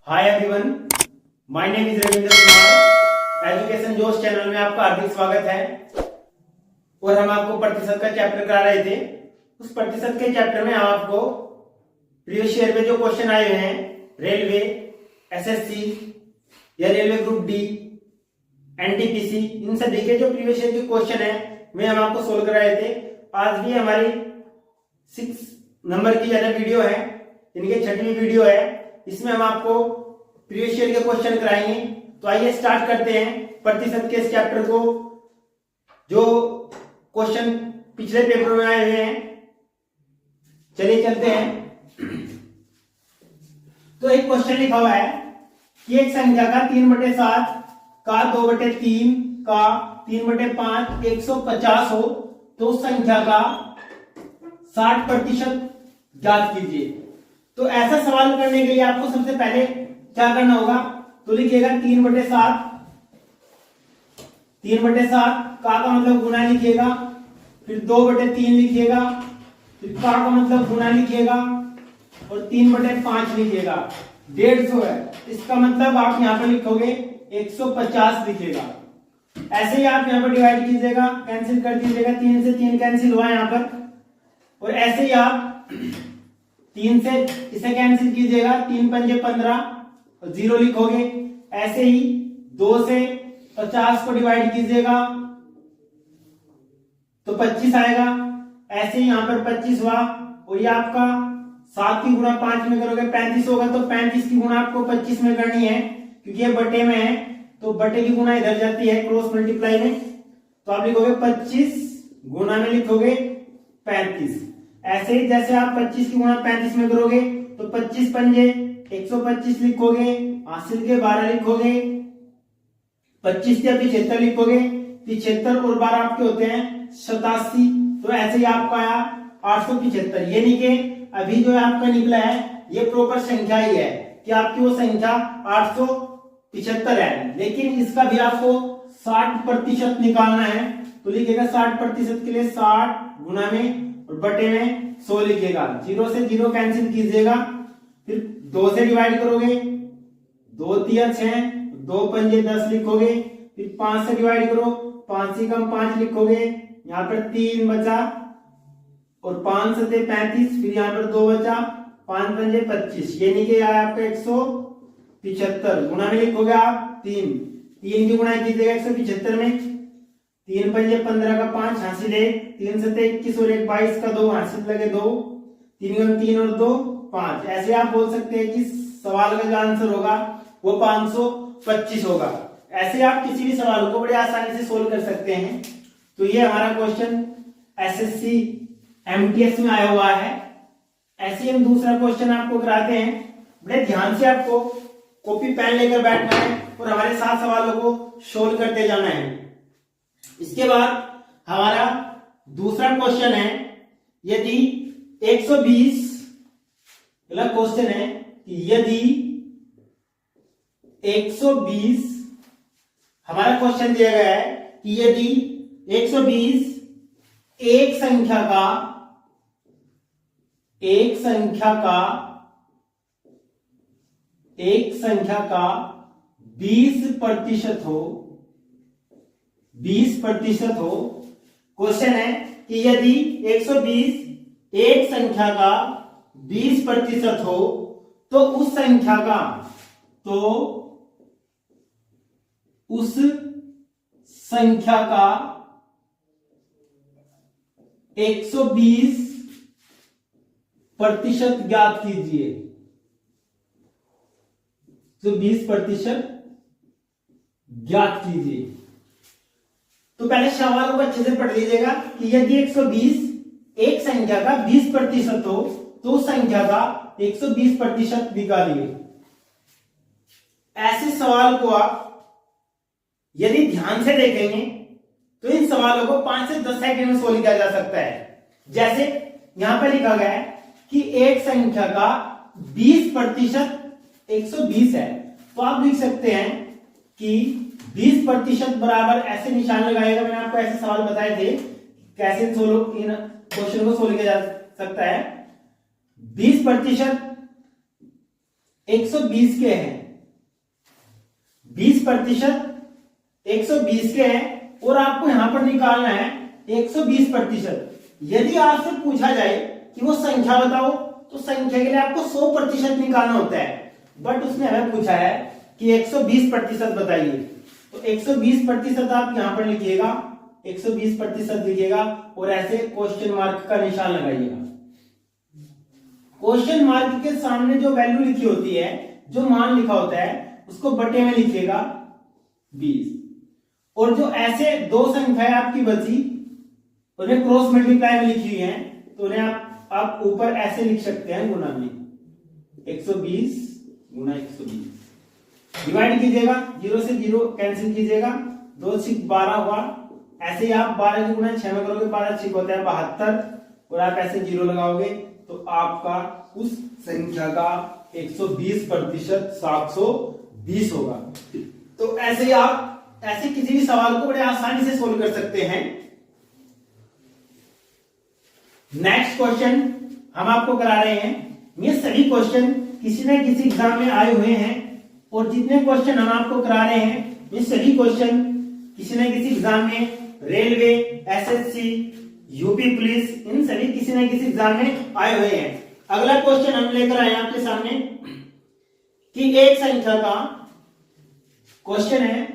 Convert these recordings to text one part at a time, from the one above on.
Hi everyone, my name is Ravindra Kumar. Education जोश channel में आपका हार्दिक स्वागत है। और हम आपको प्रतिशत का चैप्टर करा रहे थे। उस प्रतिशत के चैप्टर में हम आपको प्रीवियस ईयर में जो क्वेश्चन आए हुए हैं रेलवे, एसएससी या रेलवे ग्रुप डी, एनटीपीसी, इन सभी के जो प्रीवियस ईयर के क्वेश्चन है वे हम आपको सोल्व करा रहे थे। आज भी हमारी 6 नंबर की ज्यादा वीडियो है, इनके 6वीं वीडियो है। इसमें हम आपको प्रीवियस ईयर के क्वेश्चन कराएंगे। तो आइए स्टार्ट करते हैं प्रतिशत के इस चैप्टर को। जो क्वेश्चन पिछले पेपर में आए हुए हैं, चलिए चलते हैं। तो एक क्वेश्चन लिखा हुआ है कि एक संख्या का 3/7 का 2/3 का 3/5 150 हो तो उस संख्या का 60% ज्ञात कीजिए। तो ऐसा सवाल करने के लिए आपको सबसे पहले क्या करना होगा, तो लिखिएगा 3/7। 3/7 का मतलब गुना लिखिएगा, फिर 2/3 लिखिएगा, फिर का मतलब गुना लिखिएगा और 3/5 लिखिएगा। 150 है, इसका मतलब आप यहां पर लिखोगे 150 लिखिएगा। ऐसे ही आप यहां पर डिवाइड कीजिएगा, कैंसिल कर दीजिएगा, 3 से 3 कैंसिल हुआ यहां पर। और ऐसे ही आप 3 से इसे कैंसिल कीजिएगा, 3 पंजे 15 और 0 लिखोगे। ऐसे ही 2 से 50 को डिवाइड कीजिएगा तो 25 आएगा। ऐसे ही यहां पर 25 हुआ और ये आपका 7 की गुणा 5 में करोगे 35 होगा। तो 35 की गुणा आपको 25 में करनी है, क्योंकि ये बटे में है तो बटे की गुणा इधर जाती है क्रॉस मल्टीप्लाई में। तो आप लिखोगे 25 गुणा में लिखोगे 35। ऐसे ही जैसे आप 25 की गुणा 35 में करोगे तो 25 पंजे 125 लिखोगे, हासिल के 12 लिखोगे, 25 या 75 लिखोगे। 75 और 12 आपके होते हैं 87। तो ऐसे ही आपका आया 875। ये नहीं कि अभी जो आपका निकला है ये प्रॉपर संख्या ही है कि आपकी वो संख्या 875 है, लेकिन इसका भी आपको 60% निकालना है। तो लिखिएगा 60% के लिए 60 गुना में और बटे में 100 लिखिएगा। 0 से 0 कैंसिल कीजिएगा, फिर 2 से डिवाइड करोगे, 2 तिया 6, 2 पंजे 10 लिखोगे। फिर 5 से डिवाइड करो, 5 से कम 5 लिखोगे, यहाँ पर 3 बचा और 5 से 35, फिर यहाँ पर 2 बचा, 5 पंजे 25। ये नहीं कि आपका 175 गुना में लिखोगे आप 3 की गुणा कीजिएगा 175 में। 3 पंजे 15 का 5 हासिल 1, 3 से 21 और 1 22 का 2 हासिल लगे 2, 3 गम 3 और 2 5। ऐसे आप बोल सकते हैं कि सवाल का जो आंसर होगा वो 525 होगा। ऐसे आप किसी भी सवाल को बड़े आसानी से सोल्व कर सकते हैं। तो ये हमारा क्वेश्चन एसएससी एमटीएस में आया हुआ है। ऐसे हम दूसरा क्वेश्चन आपको कराते हैं। बड़े ध्यान से आपको कॉपी पेन लेकर बैठना है और हमारे साथ सवालों को सोल्व करते जाना है। इसके बाद हमारा दूसरा क्वेश्चन है, यदि 120 क्वेश्चन है कि यदि 120 हमारा क्वेश्चन दिया गया है कि यदि 120 एक संख्या का 20% हो, 20% हो। क्वेश्चन है कि यदि 120 एक संख्या का 20% हो तो उस संख्या का 120% ज्ञात कीजिए। तो 20% ज्ञात कीजिए। तो पहले सवाल को अच्छे से पढ़ लीजिएगा कि यदि 120 एक संख्या का 20% हो तो उस संख्या का 120% निकालिए। ऐसे सवाल को आप यदि ध्यान से देखेंगे तो इन सवालों को 5 से 10 सेकंड में सोल्व किया जा सकता है। जैसे यहां पर लिखा गया है कि एक संख्या का 20% 120 है, तो आप लिख सकते हैं कि 20% बराबर, ऐसे निशान लगाएगा। मैंने आपको ऐसे सवाल बताए थे कैसे इन क्वेश्चन को सोल्व किया जा सकता है। 20% 120 के हैं, 20% 120 के हैं और आपको यहां पर निकालना है 120%। यदि आपसे पूछा जाए कि वो संख्या बताओ, तो संख्या के लिए आपको 100% निकालना होता है, बट उसने हमें पूछा है कि 120% बताइए। तो 120% आप यहां पर लिखिएगा, 120% लिखिएगा और ऐसे क्वेश्चन मार्क का निशान लगाइएगा। क्वेश्चन मार्क के सामने जो वैल्यू लिखी होती है, जो मान लिखा होता है, उसको बटे में लिखिएगा 20। और जो ऐसे दो संख्याएं आपकी बची उन्हें क्रॉस मल्टीप्लाई में लिखी हुई है, तो उन्हें आप ऊपर ऐसे लिख सकते हैं गुना में, 120 गुना 120। डिवाइड कीजिएगा, 0 से 0 कैंसिल कीजिएगा, 2 से 12 हुआ। ऐसे ही आप 12 की गुना 6 में करोगे, 12 6 होता है 72 और आप ऐसे 0 लगाओगे तो आपका उस संख्या का 120% 720 होगा। तो ऐसे ही आप ऐसे किसी भी सवाल को बड़े आसानी से सोल्व कर सकते हैं। नेक्स्ट क्वेश्चन हम आपको करा रहे हैं, ये सभी क्वेश्चन किसी न किसी एग्जाम में आए हुए हैं और जितने क्वेश्चन हम आपको करा रहे हैं ये सभी क्वेश्चन किसी न किसी एग्जाम में, रेलवे, एसएससी, यूपी पुलिस, इन सभी किसी न किसी एग्जाम में आए हुए हैं। अगला क्वेश्चन हम लेकर आए आपके सामने कि एक संख्या का क्वेश्चन है,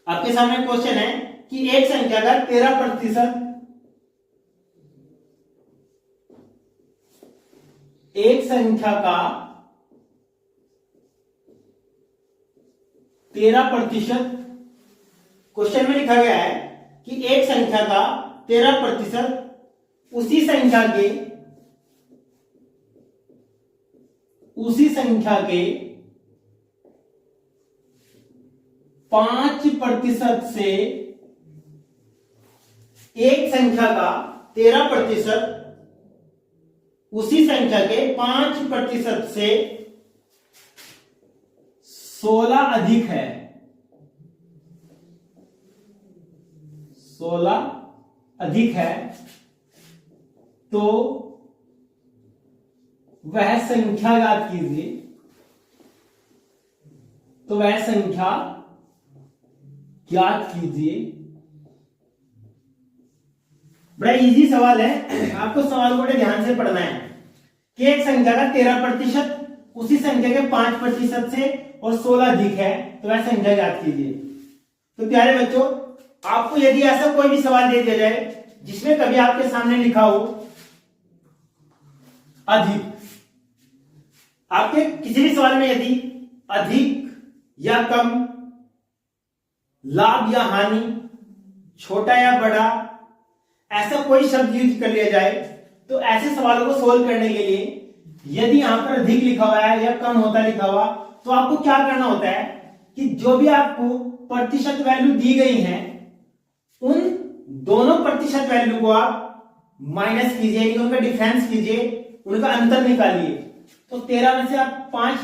आपके सामने क्वेश्चन है कि एक संख्या का 13%, एक संख्या का 13%, क्वेश्चन में लिखा गया है कि एक संख्या का 13% उसी संख्या के 5% से, एक संख्या का 13% उसी संख्या के 5% से 16 अधिक है, 16 अधिक है, तो वह संख्या ज्ञात कीजिए। तो वह संख्या ज्ञात कीजिए। बड़ा इजी सवाल है, आपको सवाल को बड़े ध्यान से पढ़ना है कि एक संख्या का 13% उसी संख्या के 5% से और 16 अधिक है, तो वह संख्या ज्ञात कीजिए। तो प्यारे बच्चों, आपको यदि ऐसा कोई भी सवाल दे दिया जाए जिसमें कभी आपके सामने लिखा हो अधिक, आपके किसी भी सवाल में यदि अधिक या कम, लाभ या हानि, छोटा या बड़ा, ऐसा कोई शब्द यूज कर लिया जाए, तो ऐसे सवालों को सोल्व करने के लिए यदि यहां पर अधिक लिखा हुआ है या कम होता लिखा हुआ, तो आपको क्या करना होता है कि जो भी आपको प्रतिशत वैल्यू दी गई है उन दोनों प्रतिशत वैल्यू को आप माइनस कीजिए, उनका डिफरेंस कीजिए, उनका अंतर निकालिए। तो 13 में से आप 5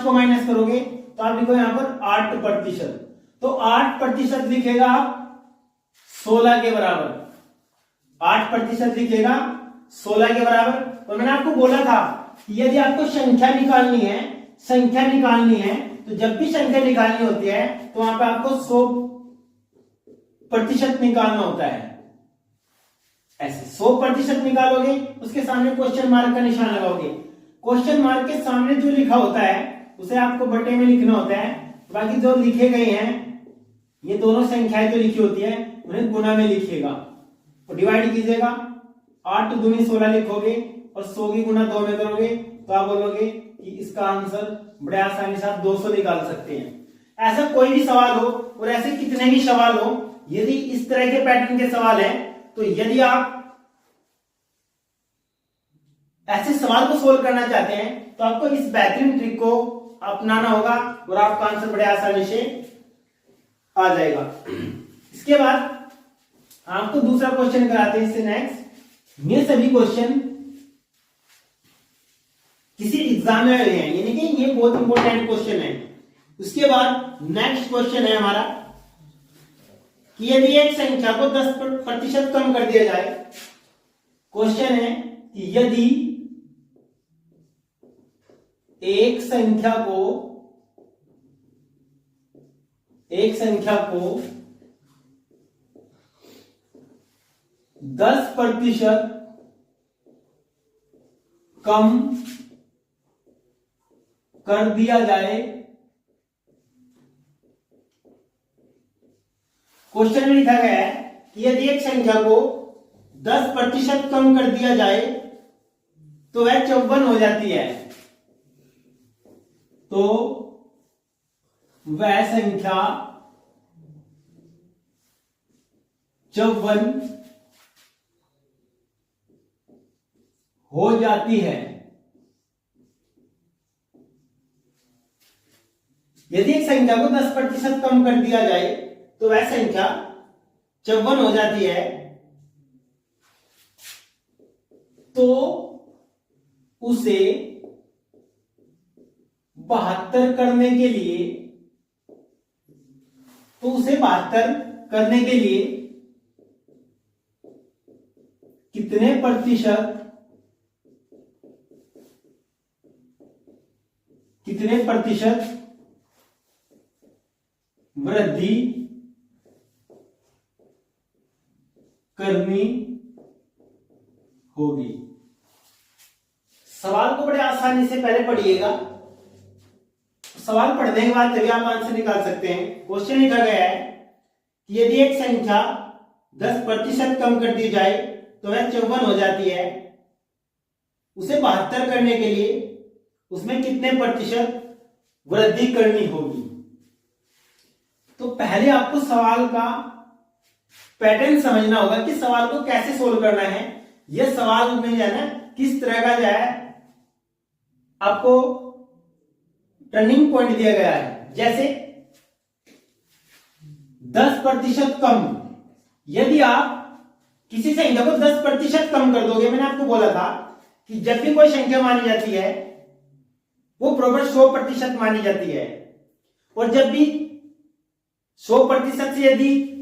को माइनस करोगे तो आप लिखो यहां पर 8%। तो 8% लिखेगा आप 16 के बराबर, 8% लिखेगा 16 के बराबर। और मैंने आपको बोला था कि यदि आपको संख्या निकालनी है, तो जब भी संख्या निकालनी होती है तो वहां पे आपको 100% निकालना होता है। ऐसे 100% निकालोगे, उसके सामने क्वेश्चन मार्क का निशान लगाओगे। क्वेश्चन मार्क के सामने जो लिखा होता है उसे आपको बटे में लिखना होता है, बाकी जो लिखे गए हैं ये दोनों संख्याएं जो लिखी होती है उन्हें गुना में लिखिएगा और डिवाइड कीजिएगा। 8 दूनी 16 लिखोगे और 100 की गुना 2 में करोगे तो आप बोलोगे कि इसका आंसर बड़े आसानी से आप 200 निकाल सकते हैं। ऐसा कोई भी सवाल हो और ऐसे कितने भी सवाल हो, यदि इस तरह के पैटर्न के सवाल हैं, तो यदि आप ऐसे सवाल को सोल्व करना चाहते हैं तो आपको इस बेहतरीन ट्रिक को अपनाना होगा और आपका आंसर बड़े आसानी से आ जाएगा। इसके बाद आपको दूसरा क्वेश्चन कराते हैं। इससे नेक्स्ट, ये सभी क्वेश्चन किसी एग्जाम में आए हैं, यानी कि ये बहुत इंपॉर्टेंट क्वेश्चन है। उसके बाद नेक्स्ट क्वेश्चन है हमारा कि यदि एक संख्या को 10% कम कर दिया जाए। क्वेश्चन है कि यदि एक संख्या को 10% कम कर दिया जाए। क्वेश्चन में लिखा गया है कि यदि एक संख्या को 10% कम कर दिया जाए तो वह 54 हो जाती है। तो वह संख्या 54 हो जाती है। यदि एक संख्या को 10% कम कर दिया जाए तो वह संख्या 54 हो जाती है। तो उसे 72 करने के लिए कितने प्रतिशत वृद्धि करनी होगी। सवाल को बड़े आसानी से पहले पढ़िएगा, सवाल पढ़ने के बाद तभी आप आंसर निकाल सकते हैं। क्वेश्चन लिखा गया है कि यदि एक संख्या 10% कम कर दी जाए तो वह 54 हो जाती है। उसे 72 करने के लिए उसमें कितने प्रतिशत वृद्धि करनी होगी। तो पहले आपको सवाल का पैटर्न समझना होगा कि सवाल को कैसे सोल्व करना है। यह सवाल में जो है ना किस तरह का जो है आपको टर्निंग पॉइंट दिया गया है। जैसे 10% कम, यदि आप किसी संख्या को 10% कम कर दोगे, मैंने आपको बोला था कि जब भी कोई संख्या मानी जाती है वो प्रॉपर 100% मानी जाती है। और जब भी 100% से यदि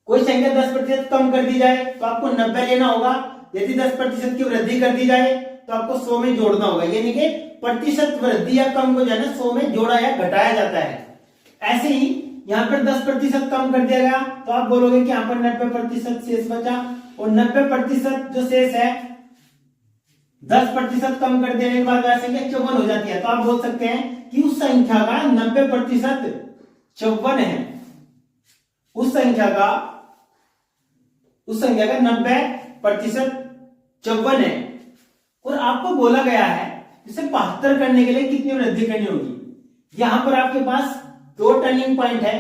कोई संख्या 10% कम कर दी जाए तो आपको 90 लेना होगा। यदि 10% की वृद्धि कर दी जाए तो आपको 100 में जोड़ना होगा। यानी कि प्रतिशत वृद्धि या कम को जो है ना 100 में जोड़ा या घटाया जाता है। ऐसे ही यहां पर 10% कम कर दिया गया तो आप बोलोगे कि यहां पर 90% शेष बचा। और 90% जो शेष है 10% कम कर देने के बाद वह संख्या 54 हो जाती है। तो आप बोल सकते हैं कि उस संख्या का 90% 54 है। उस संख्या का 90% 54 है। और आपको बोला गया है इसे 72 करने के लिए कितनी वृद्धि करनी होगी। यहां पर आपके पास दो टर्निंग पॉइंट है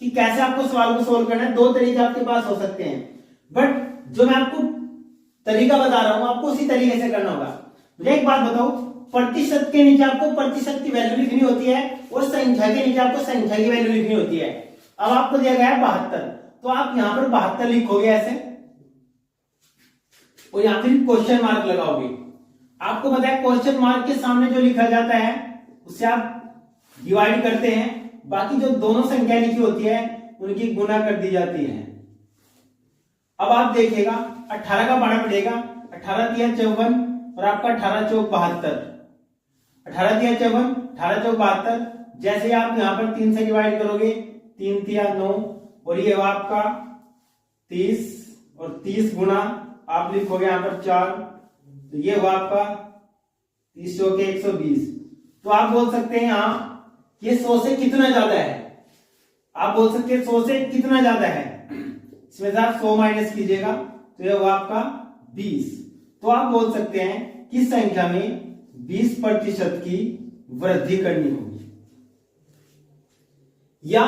कि कैसे आपको सवाल को सोल्व करना है। दो तरीके आपके पास हो सकते हैं, बट जो मैं आपको तरीका बता रहा हूं आपको उसी तरीके से करना होगा। मुझे एक बात बताओ, प्रतिशत के नीचे आपको प्रतिशत की वैल्यू लिखनी होती है और संख्या के नीचे आपको संख्या की वैल्यू लिखनी होती है। अब आपको दिया गया है 72, तो आप यहां पर 72 लिखोगे ऐसे और यहां फिर क्वेश्चन मार्क लगाओगे। आपको पता है क्वेश्चन मार्क के सामने जो लिखा जाता है उससे आप डिवाइड करते हैं, बाकी जो दोनों संख्या लिखी होती है उनकी गुना कर दी जाती है। अब आप देखिएगा 18 का पढ़ा पड़ेगा, 18 तिया 54 और आपका 18 चौक 72, 18 तिया 54, 18 चौक 72। जैसे आप यहां पर 3 से डिवाइड करोगे 3 तिया 9 और ये आपका 30 और 30 गुना आप लिखोगे यहां पर 4, तो ये हुआ आपका 30 चौके 120। तो आप बोल सकते हैं यहां ये 100 से कितना ज्यादा है। आप बोल सकते हैं 100 से कितना ज्यादा है, इसमें से आप 100 माइनस कीजिएगा तो ये हुआ आपका 20। तो आप बोल सकते हैं कि संख्या में 20% की वृद्धि करनी होगी। या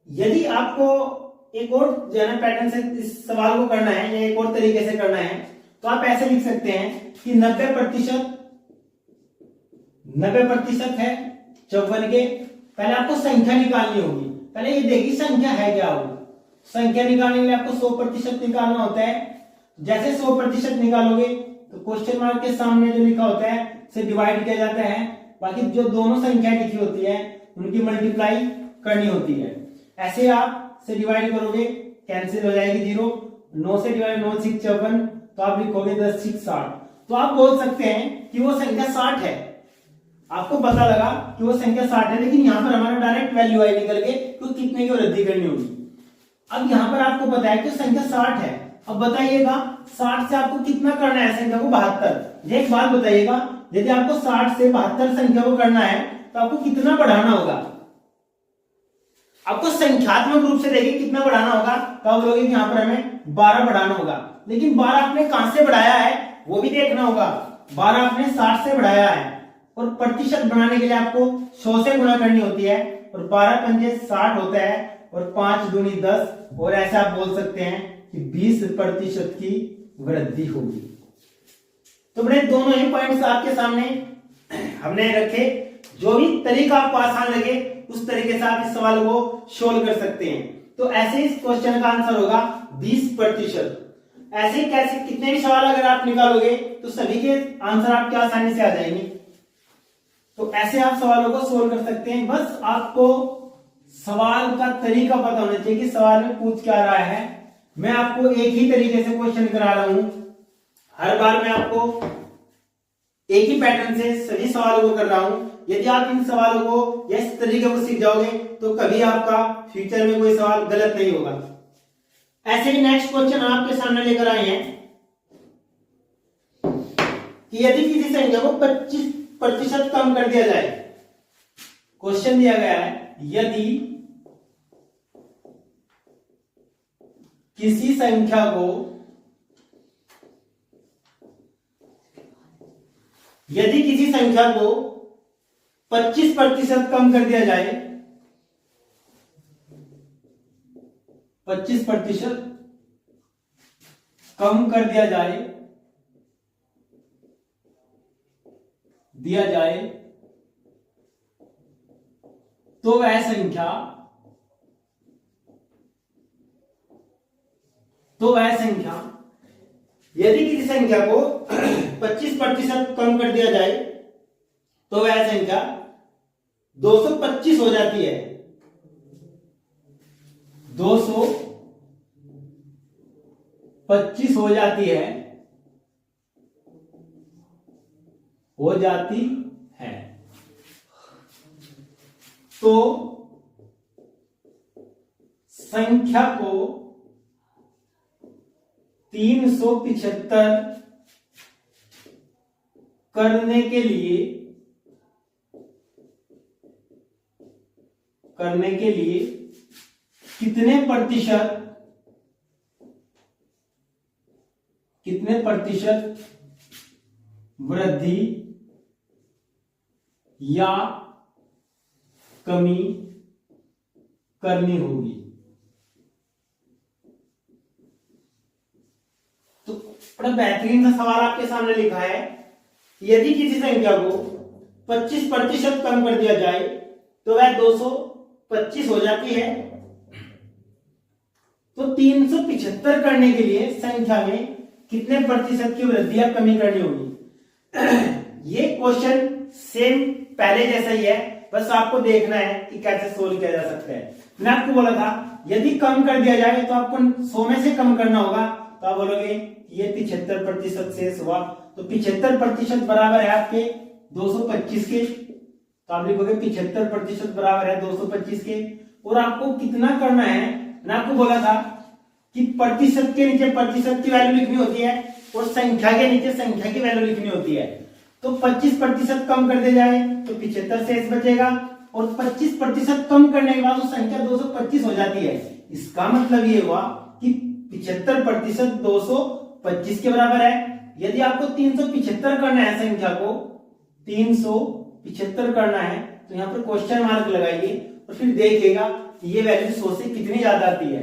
यदि आपको एक और जो है ना पैटर्न से इस सवाल को करना है या एक और तरीके से करना है तो आप ऐसे लिख सकते हैं कि 90% है 54 के। पहले आपको संख्या निकालनी होगी। पहले ये देखिए संख्या है क्या हो। संख्या निकालने के लिए आपको 100% निकालना होता है। जैसे 100% निकालोगे तो क्वेश्चन मार्क के सामने जो लिखा होता है उसे डिवाइड किया जाता है। बाकी जो दोनों संख्या लिखी होती है उनकी मल्टीप्लाई करनी होती है। ऐसे आप से डिवाइड करोगे कैंसिल हो जाएगी 0। 9 से डिवाइड 9 6 54 तो आप लिखोगे 10 6 60। तो आप बोल सकते हैं कि वो संख्या 60 है। आपको पता लगा कि वो संख्या 60 है, लेकिन यहाँ पर हमारा डायरेक्ट वैल्यू आई निकल के तो कितने की वृद्धि करनी होगी। अब यहाँ पर आपको पता है कि संख्या 60 है। अब बताइएगा 60 से आपको कितना करना है संख्या को 72। एक बात बताइएगा, यदि आपको 60 से 72 संख्या को करना है तो आपको कितना बढ़ाना होगा। आपको संख्यात्मक रूप से देखिए कितना बढ़ाना होगा, तो आप बोलोगे कि यहाँ पर हमें 12 बढ़ाना होगा। लेकिन 12 आपने कहां से बढ़ाया है वो भी देखना होगा। 12 आपने 60 से बढ़ाया है और प्रतिशत बनाने के लिए आपको 100 से गुणा करनी होती है और 12 पंजे 60 होता है और 5 दूनी 10 और ऐसा आप बोल सकते हैं कि 20% की वृद्धि होगी। तो बड़े दोनों ही पॉइंट्स आपके सामने हमने रखे। जो भी तरीका आपको आसान लगे उस तरीके से आप इस सवाल को सोल्व कर सकते हैं। तो ऐसे इस क्वेश्चन का आंसर होगा 20%। ऐसे कैसे कितने भी सवाल अगर आप निकालोगे तो सभी के आंसर आपके आसानी से आ जाएंगे। तो ऐसे आप सवालों को सोल्व कर सकते हैं। बस आपको सवाल का तरीका पता होना चाहिए कि सवाल में पूछ क्या रहा है। मैं आपको एक ही तरीके से क्वेश्चन करा रहा हूं, हर बार मैं आपको एक ही पैटर्न से सभी सवालों को कर रहा हूं। यदि आप इन सवालों को या इस तरीके को सीख जाओगे तो कभी आपका फ्यूचर में कोई सवाल गलत नहीं होगा। ऐसे ही नेक्स्ट क्वेश्चन आपके सामने लेकर आए हैं कि यदि किसी संख्या को 25% कम कर दिया जाए। क्वेश्चन दिया गया है यदि किसी संख्या को 25% कम कर दिया जाए, 25% कम कर दिया जाए तो वह संख्या यदि किसी संख्या को 25% कम कर दिया जाए तो वह संख्या 225 हो जाती है। 225 हो जाती है। तो संख्या को 375 करने के लिए कितने प्रतिशत वृद्धि या कमी करनी होगी। तो बड़ा बेहतरीन सा सवाल आपके सामने लिखा है। यदि किसी संख्या को 25% कम कर दिया जाए तो वह 225 हो जाती है। तो 375 करने के लिए संख्या में कितने प्रतिशत की वृद्धि या कमी करनी होगी। ये क्वेश्चन सेम पहले जैसा ही है, बस आपको देखना है कि कैसे सोल्व किया जा सकता है। मैंने आपको बोला था यदि कम कर दिया जाए तो आपको 100 में से कम करना होगा। तो आप बोलोगे ये 75% शेष हुआ, तो 75% बराबर है आपके 225 के। तो आप लिखोगे 75% बराबर है 225 के। और आपको कितना करना है, मैंने आपको बोला था कि प्रतिशत के नीचे प्रतिशत की वैल्यू लिखनी होती है और संख्या के नीचे संख्या की वैल्यू लिखनी होती है। तो 25% कम कर दिया जाए तो 75 शेष बचेगा और 25% कम करने के बाद वो संख्या 225 हो जाती है। इसका मतलब ये हुआ कि 75% 225 के बराबर है। यदि आपको 375 करना है, संख्या को 375 करना है, तो यहाँ पर क्वेश्चन मार्क लगाइए और फिर देखिएगा ये वैल्यू 100 से कितनी ज्यादा आती है।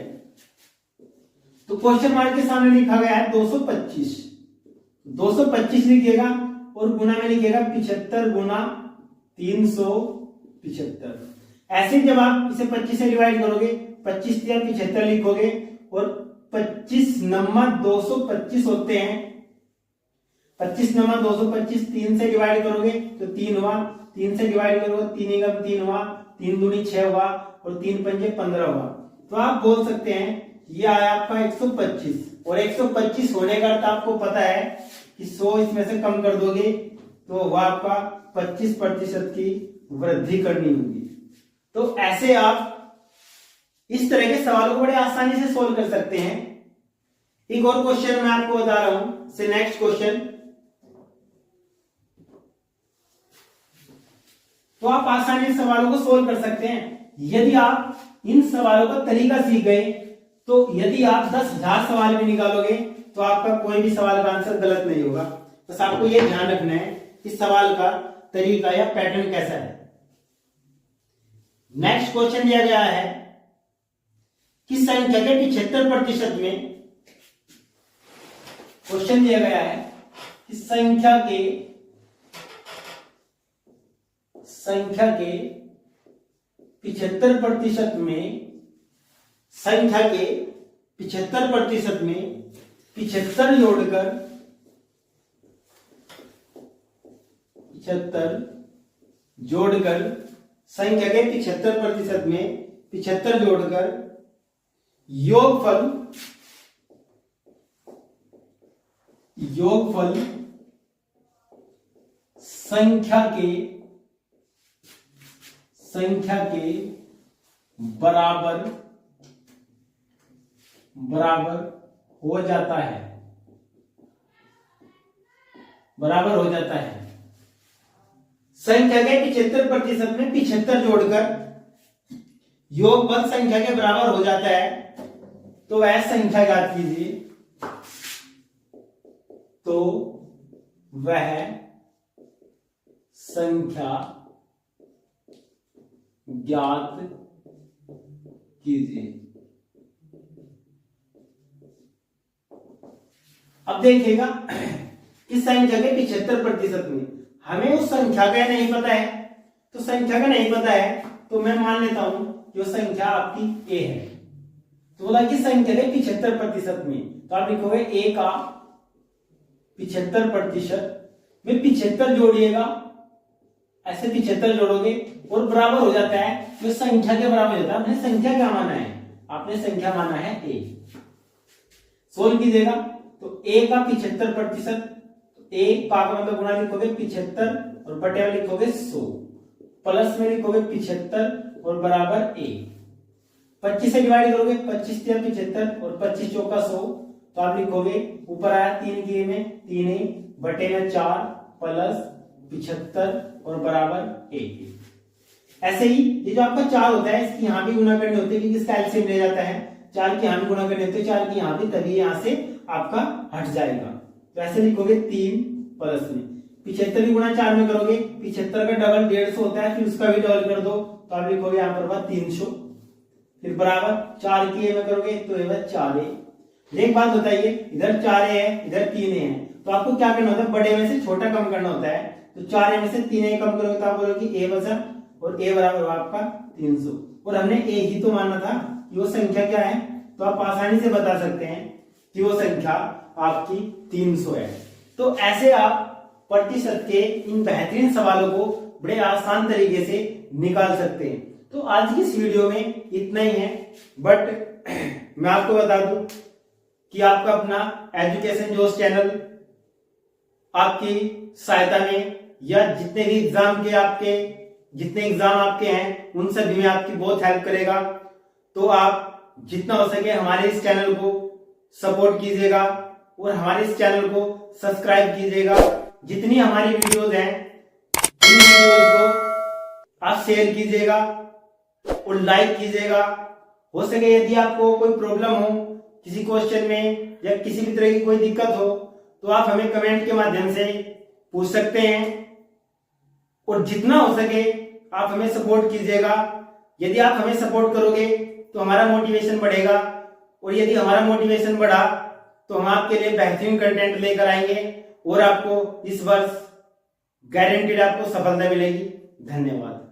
तो क्वेश्चन मार्क के सामने लिखा गया है 225 लिखिएगा और गुना में लिखिएगा 75 गुना 375। ऐसे जब आप इसे 25 से डिवाइड करोगे, 25 या 75 लिखोगे और 25 नम्मा 225 होते हैं। 25 नम्मा 225 3 से डिवाइड करोगे तो 3 हुआ, 3 से डिवाइड करोगे 3 एकम 3 हुआ, 3 दूनी 6 हुआ और 3 पंजे 15 हुआ। तो आप बोल सकते हैं ये आया आपका 125 और 125 होने का अर्थ आपको पता है कि 100 इसमें से कम कर दोगे तो वह आपका 25% की वृद्धि करनी होगी। तो ऐसे आप इस तरह के सवालों को बड़े आसानी से सोल्व कर सकते हैं। एक और क्वेश्चन मैं आपको बता रहा हूं, से नेक्स्ट क्वेश्चन। तो आप आसानी से सवालों को सोल्व कर सकते हैं यदि आप इन सवालों का तरीका सीख गए। तो यदि आप 10,000 सवाल भी निकालोगे तो आपका कोई भी सवाल का आंसर गलत नहीं होगा। बस आपको यह ध्यान रखना है इस सवाल का तरीका या पैटर्न कैसा है। नेक्स्ट क्वेश्चन दिया गया है कि संख्या के 75% में, क्वेश्चन दिया गया है कि संख्या के 75% में, संख्या के 75% में 75 जोड़कर 75 जोड़कर संख्या के 75% में 75 जोड़कर योगफल संख्या के बराबर हो जाता है, बराबर हो जाता है। संख्या के 75% में 75 जोड़कर योगफल संख्या के बराबर हो जाता है, तो वह संख्या ज्ञात कीजिए। तो वह संख्या ज्ञात कीजिए। अब देखिएगा इस संख्या के 75% में हमें उस संख्या का नहीं पता है, तो संख्या का नहीं पता है तो मैं मान लेता हूं जो संख्या आपकी ए है। तो बोला कि संख्या के 75% में, तो आप लिखोगे ए का 75% में 75 जोड़िएगा, ऐसे 75 जोड़ोगे और बराबर हो जाता है, जो संख्या के बराबर हो जाता है। आपने संख्या क्या माना है? आपने संख्या माना है ए। सोल्व कीजिएगा तो ए का 75%, ए का मतलब गुणा लिखोगे 75 और बटे में लिखोगे 100, प्लस में लिखोगे 75 और बराबर ए। 25 से डिवाइड करोगे, 25 से 75 और 25 चौका 100, तो आप लिखोगे ऊपर आया 3 की में 3 ए बटे में 4 प्लस 75 और बराबर 1। ऐसे ही ये जो आपका 4 होता है इसकी यहां भी गुणा करनी होती है, क्योंकि इसका एलसीएम ले जाता है। 4 की यहां भी गुणा करनी होती है, 4 की यहां भी, तभी यहां से आपका हट जाएगा। तो ऐसे लिखोगे 3 प्लस में 75 की गुणा 4 में करोगे, 75 का डबल 150 होता है, फिर उसका भी डबल कर दो, तो आप लिखोगे यहाँ पर 300, फिर बराबर 4 की ए में करोगे तो ये 4a। एक बात बताइए, इधर 4a है, इधर 3a है, तो आपको क्या करना होता है? बड़े में से छोटा कम करना होता है। तो 4a में से 3a कम करोगे तो आप बोलोगे a वजन, और a बराबर आपका 300। और हमने a ही तो मानना था कि वो संख्या क्या है, तो आप आसानी से बता सकते हैं कि वो संख्या आपकी 300 है। तो ऐसे आप प्रतिशत के इन बेहतरीन सवालों को बड़े आसान तरीके से निकाल सकते हैं। तो आज की इस वीडियो में इतना ही है, बट मैं आपको बता दूं कि आपका अपना एजुकेशन जोश चैनल आपकी सहायता में, या जितने भी जितने एग्जाम आपके हैं उन सभी में आपकी बहुत हेल्प करेगा। तो आप जितना हो सके हमारे इस चैनल को सपोर्ट कीजिएगा और हमारे इस चैनल को सब्सक्राइब कीजिएगा। जितनी हमारी वीडियोज हैं इन वीडियोज को आप शेयर कीजिएगा और लाइक कीजिएगा। हो सके यदि आपको कोई प्रॉब्लम हो किसी क्वेश्चन में या किसी भी तरह की कोई दिक्कत हो तो आप हमें कमेंट के माध्यम से पूछ सकते हैं, और जितना हो सके आप हमें सपोर्ट कीजिएगा। यदि आप हमें सपोर्ट करोगे तो हमारा मोटिवेशन बढ़ेगा, और यदि हमारा मोटिवेशन बढ़ा तो हम आपके लिए बेहतरीन कंटेंट लेकर आएंगे और आपको इस वर्ष गारंटीड आपको सफलता मिलेगी। धन्यवाद।